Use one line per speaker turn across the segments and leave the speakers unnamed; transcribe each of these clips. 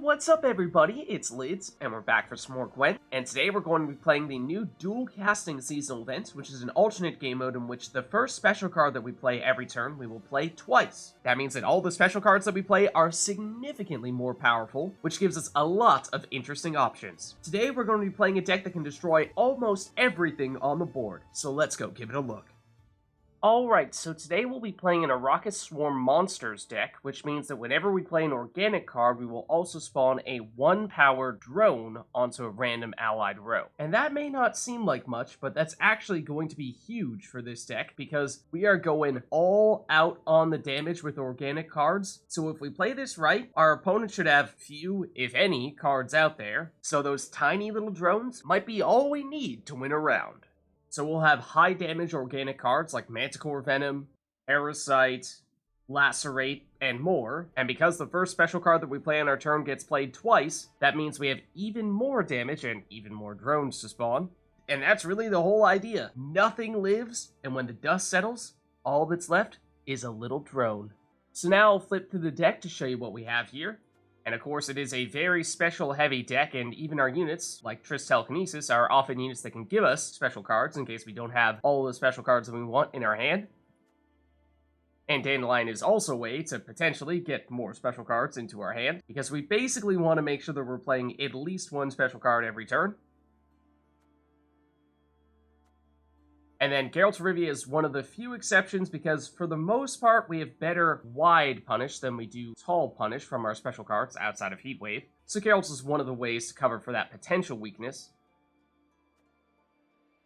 what's up everybody? It's Lids, and we're back for some more Gwent, and today we're going to be playing the new dual casting seasonal event, which is an alternate game mode in which the first special card that we play every turn, we will play twice. That means that all the special cards that we play are significantly more powerful, which gives us a lot of interesting options. Today we're going to be playing a deck that can destroy almost everything on the board, so let's go give it a look. Alright, so today we'll be playing an Arachas Swarm Monsters deck, which means that whenever we play an organic card, we will also spawn a 1-power drone onto a random allied row. And that may not seem like much, but that's actually going to be huge for this deck, because we are going all out on the damage with organic cards. So if we play this right, our opponent should have few, if any, cards out there, so those tiny little drones might be all we need to win a round. So we'll have high damage organic cards like Manticore Venom, Parasite, Lacerate, and more. And because the first special card that we play on our turn gets played twice, that means we have even more damage and even more drones to spawn. And that's really the whole idea. Nothing lives, and when the dust settles, all that's left is a little drone. So now I'll flip through the deck to show you what we have here. And of course, it is a very special heavy deck, and even our units, like Triss Telekinesis, are often units that can give us special cards in case we don't have all the special cards that we want in our hand. And Dandelion is also a way to potentially get more special cards into our hand, because we basically want to make sure that we're playing at least one special card every turn. And then Geralt of Rivia is one of the few exceptions because for the most part we have better wide punish than we do tall punish from our special cards outside of Heatwave. So Geralt is one of the ways to cover for that potential weakness.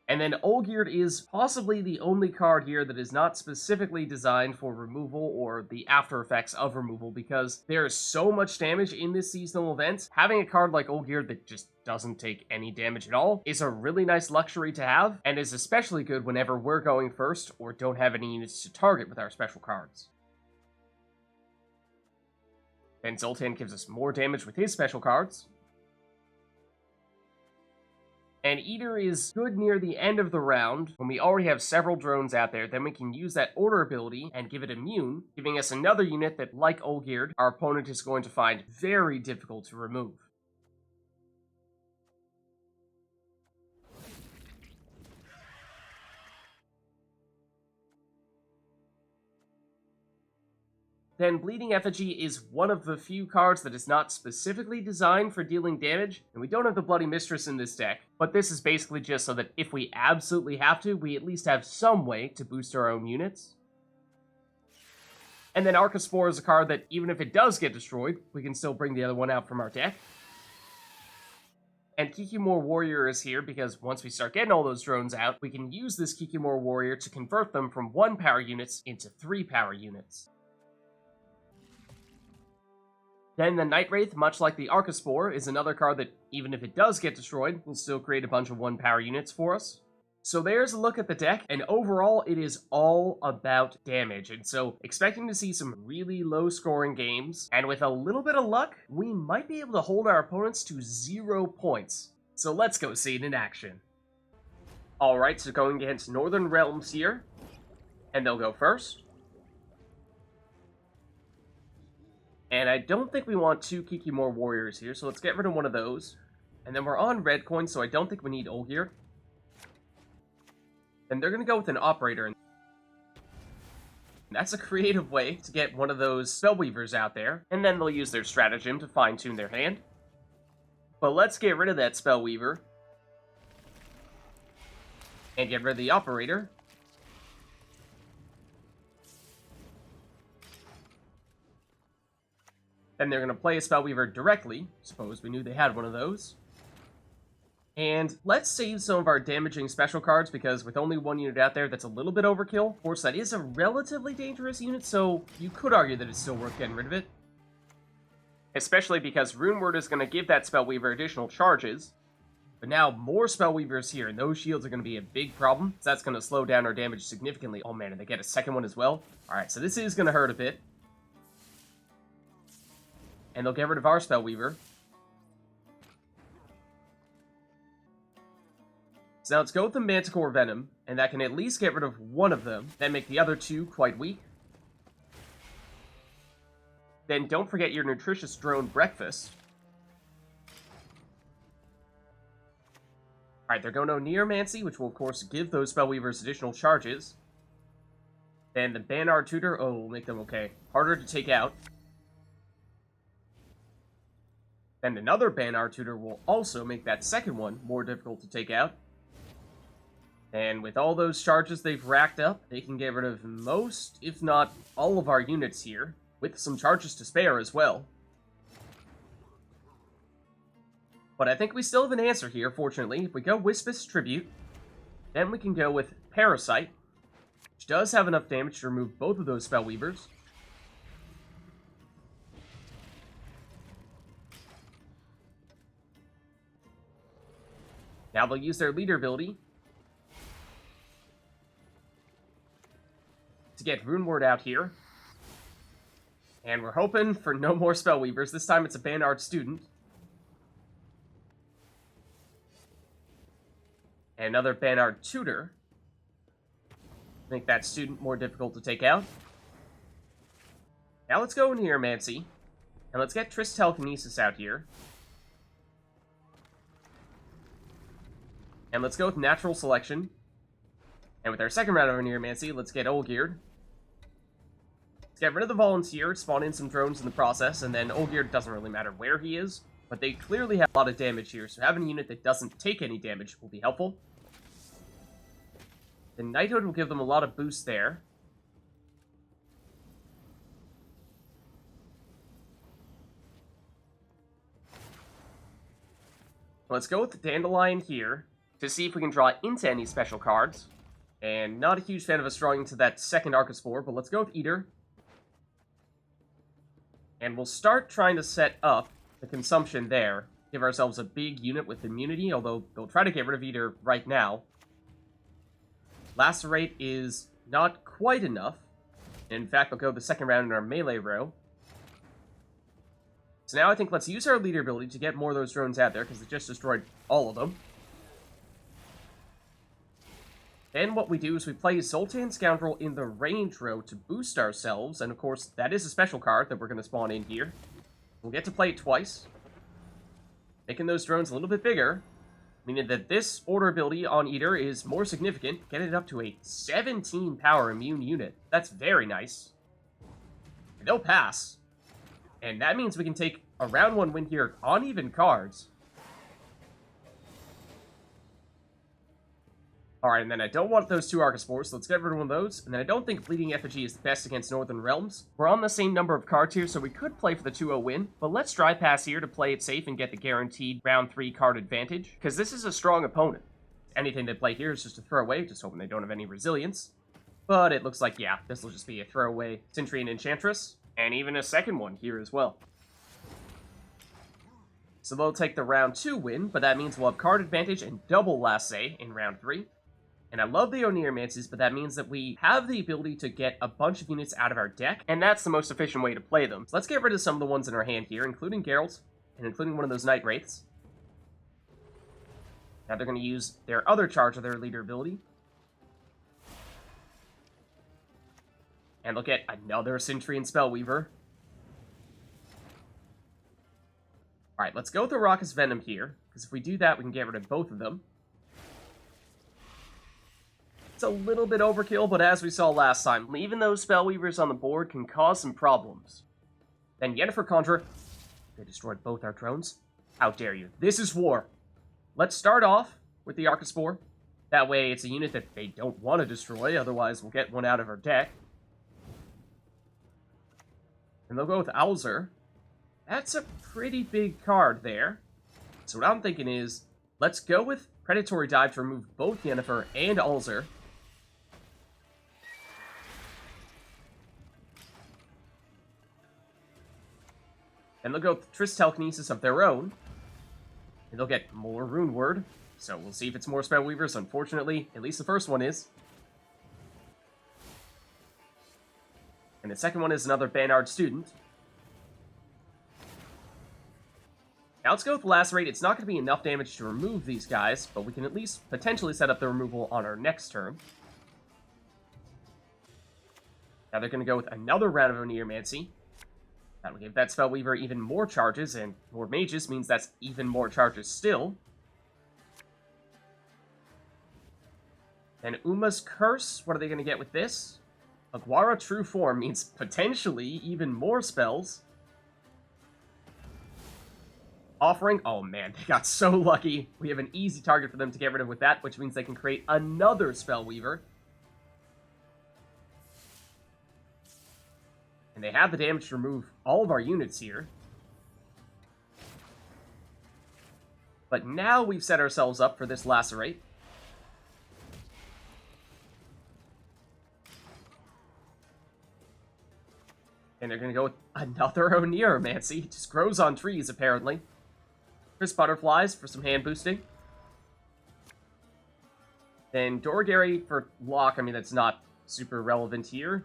And then Olgierd is possibly the only card here that is not specifically designed for removal or the after effects of removal, because there is so much damage in this seasonal event. Having a card like Olgierd that just doesn't take any damage at all is a really nice luxury to have, and is especially good whenever we're going first or don't have any units to target with our special cards. Then Zoltan gives us more damage with his special cards. And Eater is good near the end of the round, when we already have several drones out there. Then we can use that order ability and give it immune, giving us another unit that, like Olgierd, our opponent is going to find very difficult to remove. Then Bleeding Effigy is one of the few cards that is not specifically designed for dealing damage, and we don't have the Bloody Mistress in this deck, but this is basically just so that if we absolutely have to, we at least have some way to boost our own units. And then Archespore is a card that, even if it does get destroyed, we can still bring the other one out from our deck. And Kikimore Warrior is here because once we start getting all those drones out, we can use this Kikimore Warrior to convert them from 1-power units into 3-power units. Then the Nightwraith, much like the Archespore, is another card that, even if it does get destroyed, will still create a bunch of 1-power units for us. So there's a look at the deck, and overall it is all about damage, and so expecting to see some really low-scoring games, and with a little bit of luck, we might be able to hold our opponents to 0 points. So let's go see it in action. Alright, so going against Northern Realms here, and they'll go first. And I don't think we want 2 Kikimore Warriors here, so let's get rid of one of those. And then we're on red coin, so I don't think we need Olgierd. And they're going to go with an Operator. And that's a creative way to get one of those Spellweavers out there. And then they'll use their stratagem to fine-tune their hand. But let's get rid of that Spellweaver. And get rid of the Operator. Then they're going to play a Spellweaver directly. Suppose we knew they had one of those. And let's save some of our damaging special cards, because with only one unit out there, that's a little bit overkill. Of course, that is a relatively dangerous unit, so you could argue that it's still worth getting rid of it. Especially because Runeword is going to give that Spellweaver additional charges. But now more Spellweavers here, and those shields are going to be a big problem, so that's going to slow down our damage significantly. Oh man, and they get a second one as well. Alright, so this is going to hurt a bit. And they'll get rid of our Spellweaver. So now let's go with the Manticore Venom, and that can at least get rid of one of them, then make the other 2 quite weak. Then don't forget your nutritious drone Breakfast. Alright, they're going to Oneiromancy, which will, of course, give those Spellweavers additional charges. Then the Banard Tutor, oh, will make them, okay, harder to take out. Then another Banard Tutor will also make that second one more difficult to take out. And with all those charges they've racked up, they can get rid of most, if not all of our units here, with some charges to spare as well. But I think we still have an answer here, fortunately. If we go Whispess Tribute, then we can go with Parasite, which does have enough damage to remove both of those Spellweavers. Now they'll use their leader ability to get Rune Word out here. And we're hoping for no more Spellweavers. This time it's a Banard student. And another Banard Tutor. Make that student more difficult to take out. Now let's go in Oneiromancy. And let's get Triss Telekinesis out here. And let's go with Natural Selection. And with our second round of Oneiromancy, let's get Olgierd. Let's get rid of the Volunteer, spawn in some drones in the process, and then Olgierd doesn't really matter where he is. But they clearly have a lot of damage here, so having a unit that doesn't take any damage will be helpful. The Knighthood will give them a lot of boost there. Let's go with the Dandelion here to see if we can draw into any special cards. And not a huge fan of us drawing into that second Archespore, but let's go with Eater. And we'll start trying to set up the consumption there. Give ourselves a big unit with immunity, although they'll try to get rid of Eater right now. Lacerate is not quite enough. In fact, they'll go the second round in our melee row. So now I think let's use our leader ability to get more of those drones out there, because it just destroyed all of them. Then what we do is we play Zoltan Scoundrel in the range row to boost ourselves, and of course, that is a special card that we're going to spawn in here. We'll get to play it twice, making those drones a little bit bigger, meaning that this order ability on Eater is more significant, getting it up to a 17 power immune unit. That's very nice. And they'll pass. And that means we can take a round 1 win here on even cards. Alright, and then I don't want those 2 Archespores, so let's get rid of one of those. And then I don't think Bleeding Effigy is the best against Northern Realms. We're on the same number of cards here, so we could play for the 2-0 win. But let's Dry Pass here to play it safe and get the guaranteed round 3 card advantage, because this is a strong opponent. Anything they play here is just a throwaway, just hoping they don't have any resilience. But it looks like, yeah, this will just be a throwaway Sentry and Enchantress, and even a second one here as well. So they'll take the round 2 win, but that means we'll have card advantage and double Lacerate in round 3. And I love the Oneiromancies, but that means that we have the ability to get a bunch of units out of our deck, and that's the most efficient way to play them. So let's get rid of some of the ones in our hand here, including Geralt, and including one of those Nightwraiths. Now they're going to use their other charge of their leader ability. And they'll get another Sentry and Spellweaver. Alright, let's go with Arachas Venom here, because if we do that, we can get rid of both of them. It's a little bit overkill, but as we saw last time, leaving those Spellweavers on the board can cause some problems. Then Yennefer Conjurer. They destroyed both our drones. How dare you? This is war. Let's start off with the Archespore. That way it's a unit that they don't want to destroy, otherwise we'll get one out of our deck. And they'll go with Owlzer. That's a pretty big card there. So what I'm thinking is, let's go with Predatory Dive to remove both Yennefer and Owlzer. And they'll go with Triss Telekinesis of their own. And they'll get more Rune Word. So we'll see if it's more Spellweavers. Unfortunately, at least the first one is. And the second one is another Banard student. Now let's go with Lacerate. It's not going to be enough damage to remove these guys, but we can at least potentially set up the removal on our next turn. Now they're going to go with another round of Oneiromancy. That'll give that Spellweaver even more charges, and more mages means that's even more charges still. Then Uma's Curse, what are they going to get with this? Aguara True Form means potentially even more spells. Offering, oh man, they got so lucky. We have an easy target for them to get rid of with that, which means they can create another Spellweaver. And they have the damage to remove all of our units here. But now we've set ourselves up for this Lacerate. And they're going to go with another Oneiromancy. It just grows on trees, apparently. Triss Butterflies for some hand boosting. Then Dorgary for lock. I mean, that's not super relevant here.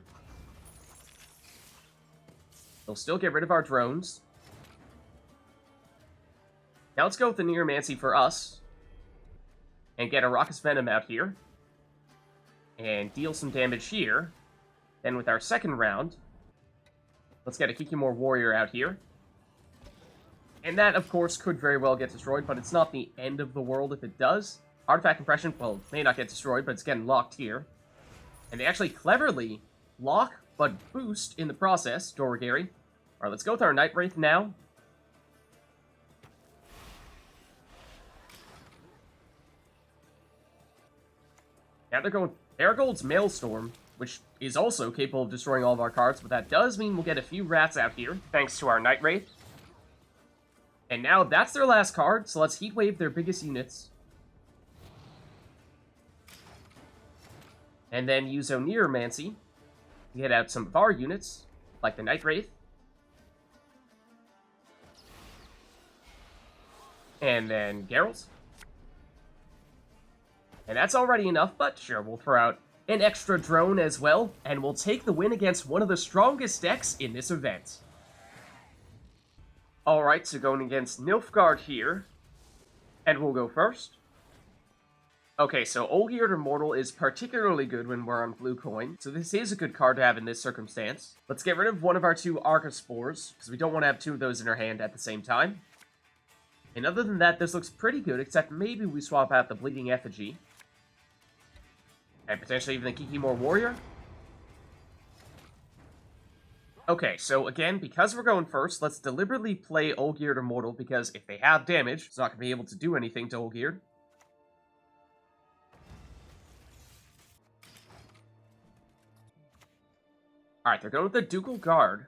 They'll still get rid of our drones. Now let's go with the Oneiromancy for us. And get Arachas Venom out here. And deal some damage here. Then with our second round, let's get a Kikimore Warrior out here. And that, of course, could very well get destroyed, but it's not the end of the world if it does. Artifact Compression, well, may not get destroyed, but it's getting locked here. And they actually cleverly lock, but boost in the process, Dorgary. Alright, let's go with our Nightwraith now. Now they're going Marigold's Maelstrom, which is also capable of destroying all of our cards, but that does mean we'll get a few rats out here, thanks to our Nightwraith. And now that's their last card, so let's Heatwave their biggest units. And then use Oneiromancy to get out some of our units, like the Nightwraith. And then Geralt. And that's already enough, but sure, we'll throw out an extra drone as well, and we'll take the win against one of the strongest decks in this event. Alright, so going against Nilfgaard here, and we'll go first. Okay, so Olgierd Immortal is particularly good when we're on blue coin, so this is a good card to have in this circumstance. Let's get rid of one of our two Archespores, because we don't want to have two of those in our hand at the same time. And other than that, this looks pretty good, except maybe we swap out the Bleeding Effigy. And potentially even the Kikimore Warrior. Okay, so again, because we're going first, let's deliberately play Olgierd Immortal, because if they have damage, it's not going to be able to do anything to Olgierd. Alright, they're going with the Ducal Guard.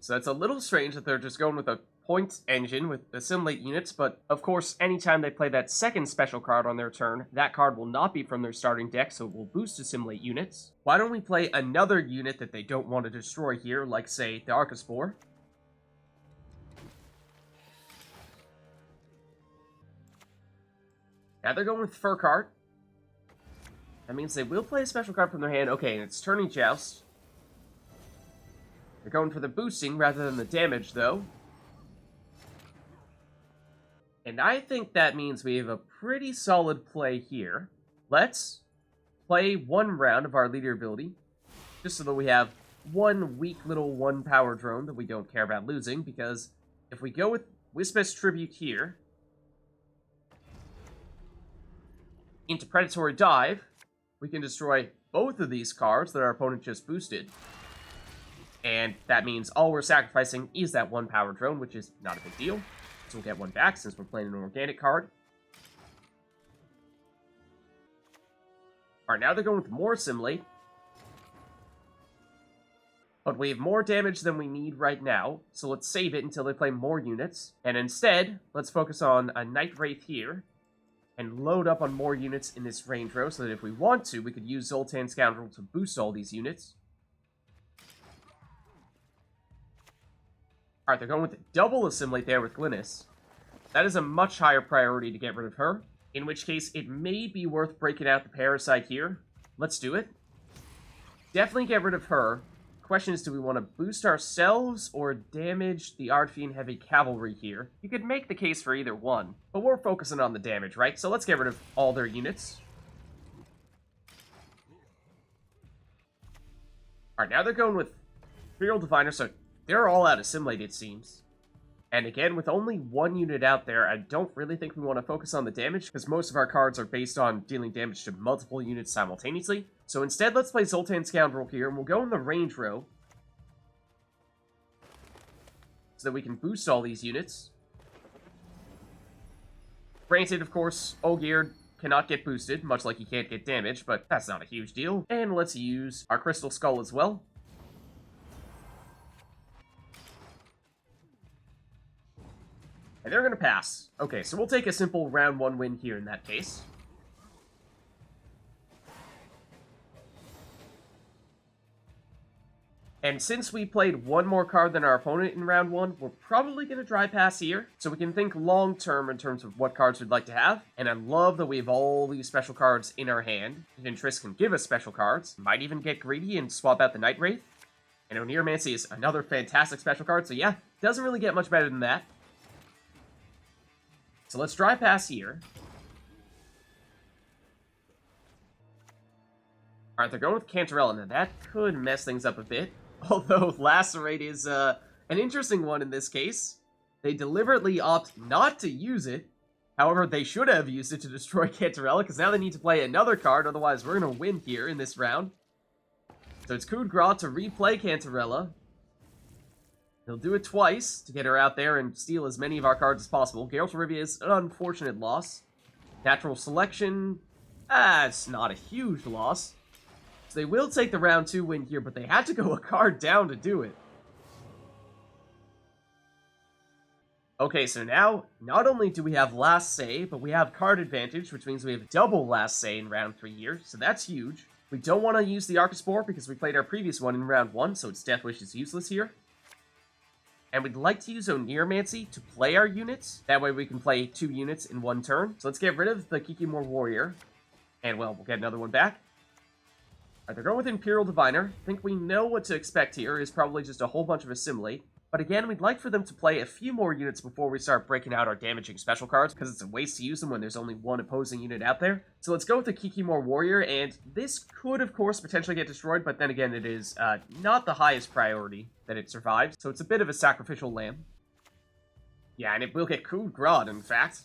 So that's a little strange that they're just going with a point engine with Assimilate units, but of course, anytime they play that second special card on their turn, that card will not be from their starting deck, so it will boost Assimilate units. Why don't we play another unit that they don't want to destroy here, like, say, the Archespore? Now they're going with Fur Cart. That means they will play a special card from their hand. Okay, and it's Turning Joust. They're going for the boosting rather than the damage, though. And I think that means we have a pretty solid play here. Let's play one round of our leader ability, just so that we have one weak little one-power drone that we don't care about losing, because if we go with Whispess Tribute here into Predatory Dive, we can destroy both of these cards that our opponent just boosted. And that means all we're sacrificing is that one-power drone, which is not a big deal. So we'll get one back since we're playing an organic card. Alright, now they're going with more Assimilate. But we have more damage than we need right now, so let's save it until they play more units. And instead, let's focus on a Nightwraith here, and load up on more units in this range row, so that if we want to, we could use Zoltan Scoundrel to boost all these units. Alright, they're going with double Assimilate there with Glynis. That is a much higher priority to get rid of her, in which case it may be worth breaking out the Parasite here. Let's do it. Definitely get rid of her. Question is, do we want to boost ourselves or damage the Ardfiend Heavy Cavalry here? You could make the case for either one, but we're focusing on the damage, right? So let's get rid of all their units. Alright, now they're going with Imperial Diviner, so they're all out Assimilate, it seems. And again, with only one unit out there, I don't really think we want to focus on the damage, because most of our cards are based on dealing damage to multiple units simultaneously. So instead, let's play Zoltan Scoundrel here, and we'll go in the range row, so that we can boost all these units. Granted, of course, Olgierd cannot get boosted, much like he can't get damage, but that's not a huge deal. And let's use our Crystal Skull as well. And they're going to pass. Okay, so we'll take a simple round 1 win here in that case. And since we played one more card than our opponent in round 1, we're probably going to dry pass here, so we can think long-term in terms of what cards we'd like to have. And I love that we have all these special cards in our hand. Even Triss can give us special cards. Might even get greedy and swap out the Nightwraith. And Oneiromancy is another fantastic special card, so yeah, doesn't really get much better than that. So let's dry pass here. Alright, they're going with Cantarella. Now that could mess things up a bit. Although Lacerate is an interesting one in this case. They deliberately opt not to use it. However, they should have used it to destroy Cantarella, because now they need to play another card, otherwise we're going to win here in this round. So it's Coup de Grace to replay Cantarella. He'll do it twice to get her out there and steal as many of our cards as possible. Geralt of Rivia is an unfortunate loss. Natural Selection, it's not a huge loss. So they will take the round 2 win here, but they had to go a card down to do it. Okay, so now, not only do we have last say, but we have card advantage, which means we have double last say in round 3 here, so that's huge. We don't want to use the Archespore because we played our previous one in round 1, so its Death Wish is useless here. And we'd like to use Oneiromancy to play our units. That way we can play 2 units in 1 turn. So let's get rid of the Kikimore Warrior. And, well, we'll get another one back. Alright, they're going with Imperial Diviner. I think we know what to expect here is probably just a whole bunch of Assimilate. But again, we'd like for them to play a few more units before we start breaking out our damaging special cards, because it's a waste to use them when there's only one opposing unit out there. So let's go with the Kikimore Warrior, and this could, of course, potentially get destroyed, but then again, it is not the highest priority that it survives, so it's a bit of a sacrificial lamb. Yeah, and it will get Coup de Grace, in fact.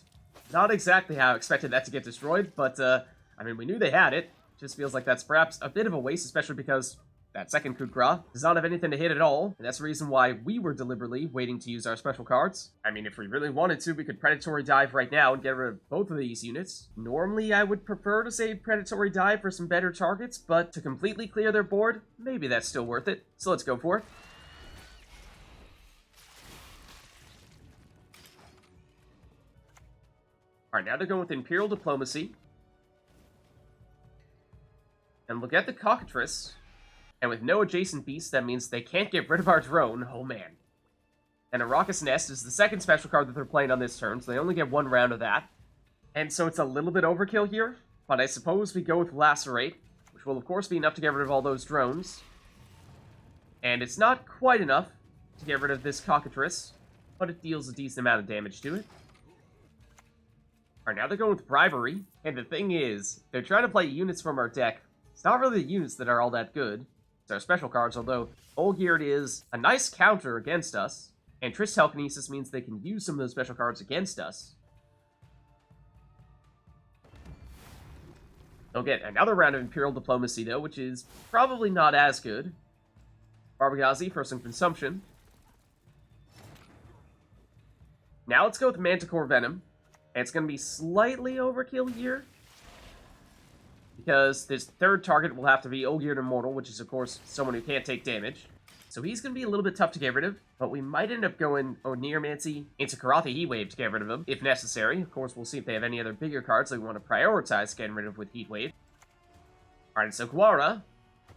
Not exactly how I expected that to get destroyed, but, I mean, we knew they had it. Just feels like that's perhaps a bit of a waste, especially because that second Coup de Grace does not have anything to hit at all, and that's the reason why we were deliberately waiting to use our special cards. I mean, if we really wanted to, we could Predatory Dive right now and get rid of both of these units. Normally, I would prefer to save Predatory Dive for some better targets, but to completely clear their board, maybe that's still worth it. So let's go for it. Alright, now they're going with Imperial Diplomacy. And look at the Cockatrice. And with no adjacent beasts, that means they can't get rid of our drone. Oh, man. And Arachas Nest is the second special card that they're playing on this turn, so they only get 1 round of that. And so it's a little bit overkill here, but I suppose we go with Lacerate, which will, of course, be enough to get rid of all those drones. And it's not quite enough to get rid of this Cockatrice, but it deals a decent amount of damage to it. Alright, now they're going with Bribery. And the thing is, they're trying to play units from our deck. It's not really the units that are all that good. It's our special cards, although Olgierd is a nice counter against us, and Triss Telekinesis means they can use some of those special cards against us. They'll get another round of Imperial Diplomacy, though, which is probably not as good. Barbaghezi for some consumption. Now let's go with Manticore Venom, and it's going to be slightly overkill here, because this third target will have to be Olgierd Immortal, which is, of course, someone who can't take damage. So he's going to be a little bit tough to get rid of, but we might end up going Oneiromancy into Korathi Heatwave to get rid of him, if necessary. Of course, we'll see if they have any other bigger cards that we want to prioritize getting rid of with Heatwave. Alright, so Gwara.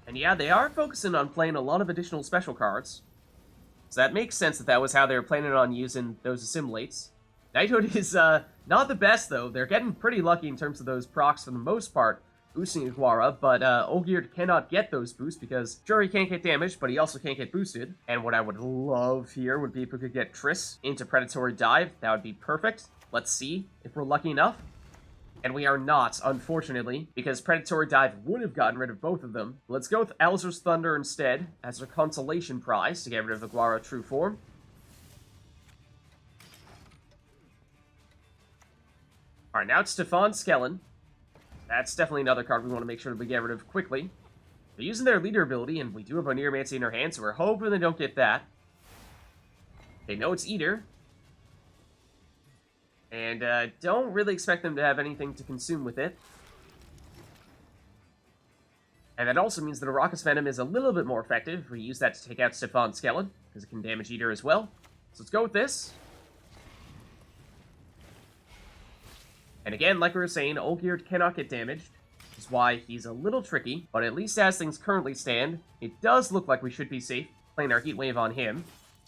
And yeah, they are focusing on playing a lot of additional special cards. So that makes sense that that was how they were planning on using those Assimilates. Knighthood is not the best, though. They're getting pretty lucky in terms of those procs for the most part, boosting Gwara, but Olgierd cannot get those boosts because, sure, he can't get damaged, but he also can't get boosted. And what I would love here would be if we could get Triss into Predatory Dive. That would be perfect. Let's see if we're lucky enough. And we are not, unfortunately, because Predatory Dive would have gotten rid of both of them. Let's go with Alzur's Thunder instead, as our consolation prize to get rid of the Gwara True Form. Alright, now it's Stefan Skellen. That's definitely another card we want to make sure that we get rid of quickly. They're using their leader ability, and we do have Oneiromancy in our hand, so we're hoping they don't get that. They know it's Eater. And don't really expect them to have anything to consume with it. And that also means that Arachas Venom is a little bit more effective if we use that to take out Stefan Skellen, because it can damage Eater as well. So let's go with this. And again, like we were saying, Olgierd cannot get damaged, which is why he's a little tricky. But at least as things currently stand, it does look like we should be safe playing our Heatwave on him.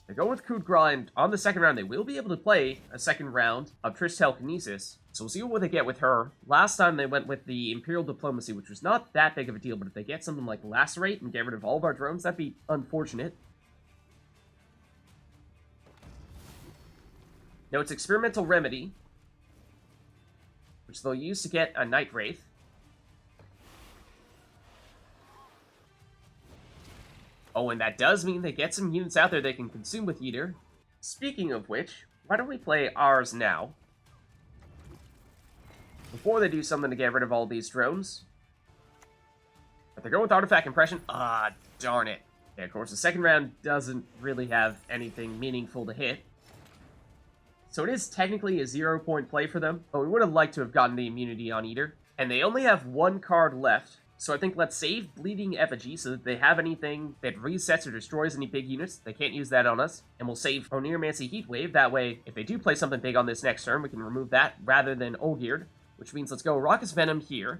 They go with Coup de Grace, and on the second round, they will be able to play a second round of Triss Telekinesis. So we'll see what they get with her. Last time they went with the Imperial Diplomacy, which was not that big of a deal, but if they get something like Lacerate and get rid of all of our drones, that'd be unfortunate. Now it's Experimental Remedy, which they'll use to get a Nightwraith. Oh, and that does mean they get some units out there they can consume with Eater. Speaking of which, why don't we play ours now? Before they do something to get rid of all these drones. But they're going with Artifact Impression. Ah, darn it. Yeah, of course, the second round doesn't really have anything meaningful to hit. So it is technically a 0-point play for them, but we would have liked to have gotten the immunity on Eater. And they only have one card left, so I think let's save Bleeding Effigy so that they have anything that resets or destroys any big units. They can't use that on us. And we'll save Oneiromancy Heatwave. That way, if they do play something big on this next turn, we can remove that rather than Olgierd, which means let's go Arachas Venom here.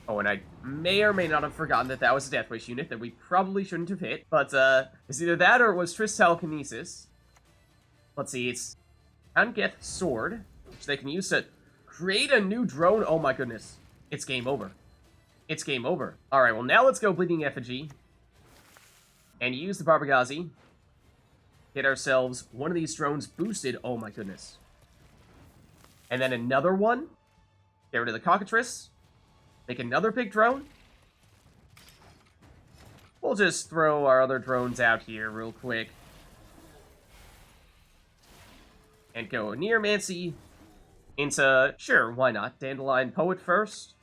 Oh, and I may or may not have forgotten that that was a Death Wish unit that we probably shouldn't have hit. But, it's either that or it was Triss Telekinesis. Let's see, it's Kongregate Sword, which they can use to create a new drone. Oh my goodness. It's game over. It's game over. Alright, well now let's go Bleeding Effigy. And use the Barbagazi. Get ourselves one of these drones boosted. Oh my goodness. And then another one. Get rid of the Cockatrice. Make another big drone. We'll just throw our other drones out here real quick. And go Oneiromancy into, sure, why not? Dandelion Poet first.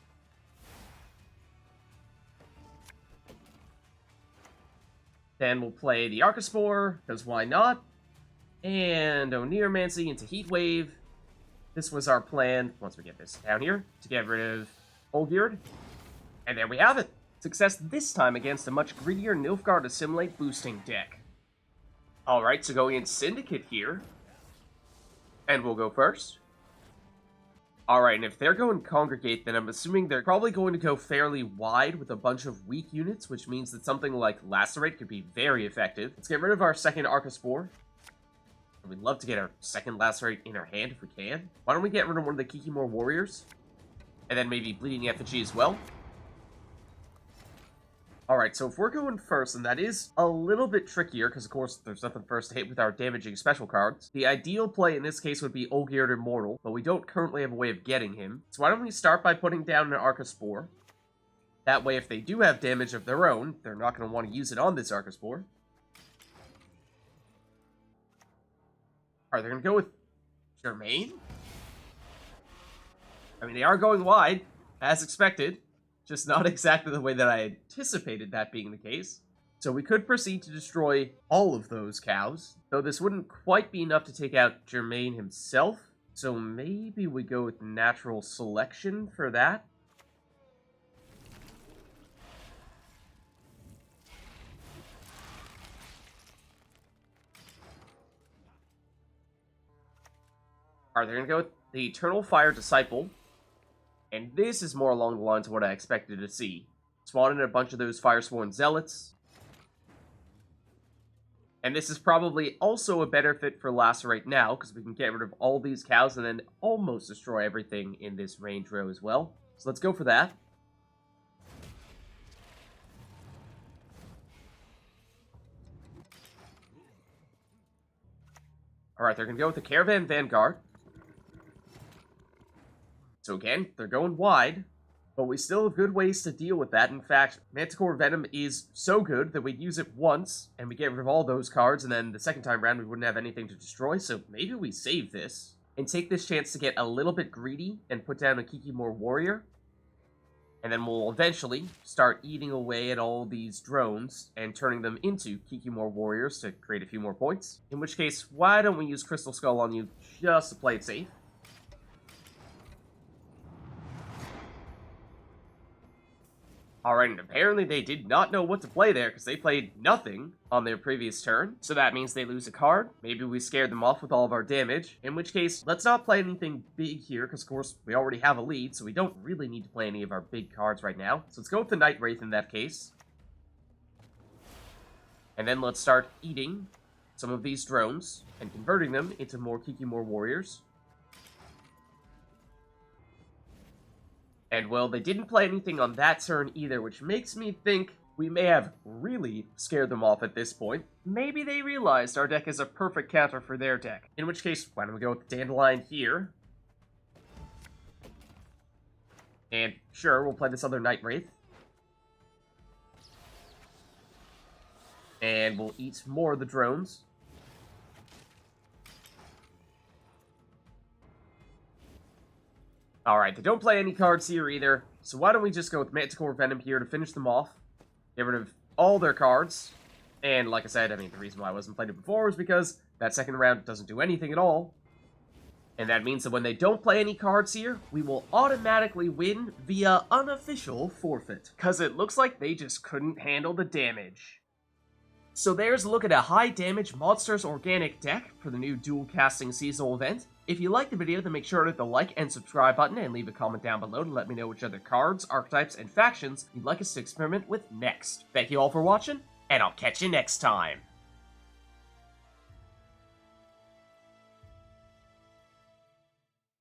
Then we'll play the Archespore, because why not? And Oneiromancy into Heatwave. This was our plan, once we get this down here, to get rid of Olgierd. And there we have it. Success this time against a much greedier Nilfgaard Assimilate boosting deck. Alright, so going in Syndicate here. And we'll go first. Alright, and if they're going Congregate, then I'm assuming they're probably going to go fairly wide with a bunch of weak units, which means that something like Lacerate could be very effective. Let's get rid of our second Archespore. We'd love to get our second Lacerate in our hand if we can. Why don't we get rid of one of the Kikimore Warriors? And then maybe Bleeding Effigy as well. Alright, so if we're going first, and that is a little bit trickier, because of course there's nothing first to hit with our damaging special cards. The ideal play in this case would be Olgierd Immortal, but we don't currently have a way of getting him. So why don't we start by putting down an Archespore. That way if they do have damage of their own, they're not going to want to use it on this Archespore. Alright, they're going to go with Germain? I mean, they are going wide, as expected. Just not exactly the way that I anticipated that being the case. So we could proceed to destroy all of those cows, though this wouldn't quite be enough to take out Germain himself. So maybe we go with Natural Selection for that. Alright, they're going to go with the Eternal Fire Disciple. And this is more along the lines of what I expected to see. Spawning a bunch of those Firesworn Zealots. And this is probably also a better fit for Lacerate now, because we can get rid of all these cows and then almost destroy everything in this range row as well. So let's go for that. Alright, they're going to go with the Caravan Vanguard. So again, they're going wide. But we still have good ways to deal with that. In fact, Manticore Venom is so good that we'd use it once, and we get rid of all those cards, and then the second time around we wouldn't have anything to destroy, so maybe we save this, and take this chance to get a little bit greedy, and put down a Kikimore Warrior. And then we'll eventually start eating away at all these drones, and turning them into Kikimore Warriors to create a few more points. In which case, why don't we use Crystal Skull on you just to play it safe? Alright, and apparently they did not know what to play there, because they played nothing on their previous turn. So that means they lose a card. Maybe we scared them off with all of our damage. In which case, let's not play anything big here, because of course, we already have a lead, so we don't really need to play any of our big cards right now. So let's go with the Nightwraith in that case. And then let's start eating some of these drones, and converting them into more Kikimore Warriors. And, well, they didn't play anything on that turn either, which makes me think we may have really scared them off at this point. Maybe they realized our deck is a perfect counter for their deck. In which case, why don't we go with the Dandelion here? And, sure, we'll play this other Nightwraith. And we'll eat more of the drones. Alright, they don't play any cards here either, so why don't we just go with Manticore Venom here to finish them off, get rid of all their cards, and like I said, I mean, the reason why I wasn't playing it before was because that second round doesn't do anything at all, and that means that when they don't play any cards here, we will automatically win via unofficial forfeit, because it looks like they just couldn't handle the damage. So there's a look at a high damage Monsters Organic deck for the new dual casting seasonal event. If you liked the video, then make sure to hit the like and subscribe button and leave a comment down below to let me know which other cards, archetypes, and factions you'd like us to experiment with next. Thank you all for watching, and I'll catch you next time.